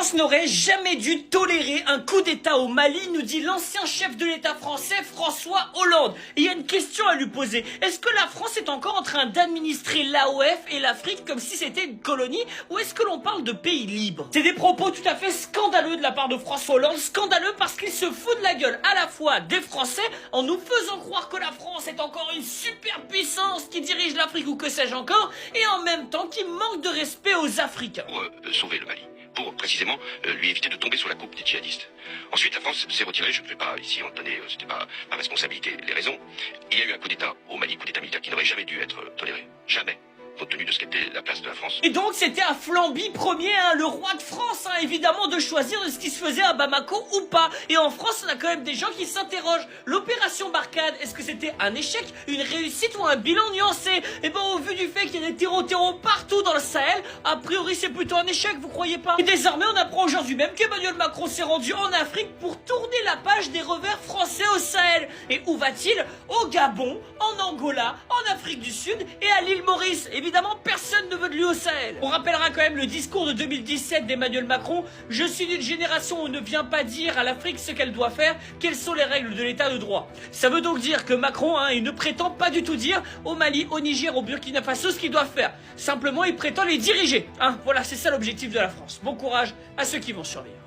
France n'aurait jamais dû tolérer un coup d'État au Mali, nous dit l'ancien chef de l'État français François Hollande. Et il y a une question à lui poser. Est-ce que la France est encore en train d'administrer l'AOF et l'Afrique comme si c'était une colonie, ou est-ce que l'on parle de pays libres? C'est des propos tout à fait scandaleux de la part de François Hollande, scandaleux parce qu'il se fout de la gueule à la fois des Français en nous faisant croire que la France est encore une super puissance qui dirige l'Afrique ou que sais-je encore, et en même temps qui manque de respect aux Africains. Pour sauver le Mali, pour précisément lui éviter de tomber sur la coupe des djihadistes. Ensuite, la France s'est retirée, je ne vais pas ici en donner, c'était pas ma responsabilité, les raisons. Il y a eu un coup d'État au Mali, coup d'État militaire qui n'aurait jamais dû être toléré. Jamais. Compte tenu de ce qu'était la place de la France. Et donc c'était à Flamby Ier, hein, le roi de France, hein, évidemment, de choisir de ce qui se faisait à Bamako ou pas. Et en France, on a quand même des gens qui s'interrogent. L'opération Barkhane, est-ce que c'était un échec, une réussite ou un bilan nuancé? Et ben au vu du fait qu'il y a des terreaux partout dans le Sahel, a priori c'est plutôt un échec, vous croyez pas? Et désormais on apprend aujourd'hui même qu'Emmanuel Macron s'est rendu en Afrique pour tourner la page des revers français au Sahel. Et où va-t-il? Au Gabon, en Angola, en Afrique du Sud et à l'île Maurice. Évidemment, personne ne veut de lui au Sahel. On rappellera quand même le discours de 2017 d'Emmanuel Macron. Je suis d'une génération où on ne vient pas dire à l'Afrique ce qu'elle doit faire, quelles sont les règles de l'état de droit. Ça veut donc dire que Macron, il ne prétend pas du tout dire au Mali, au Niger, au Burkina Faso ce qu'ils doivent faire. Simplement, il prétend les diriger. Voilà, c'est ça l'objectif de la France. Bon courage à ceux qui vont survivre.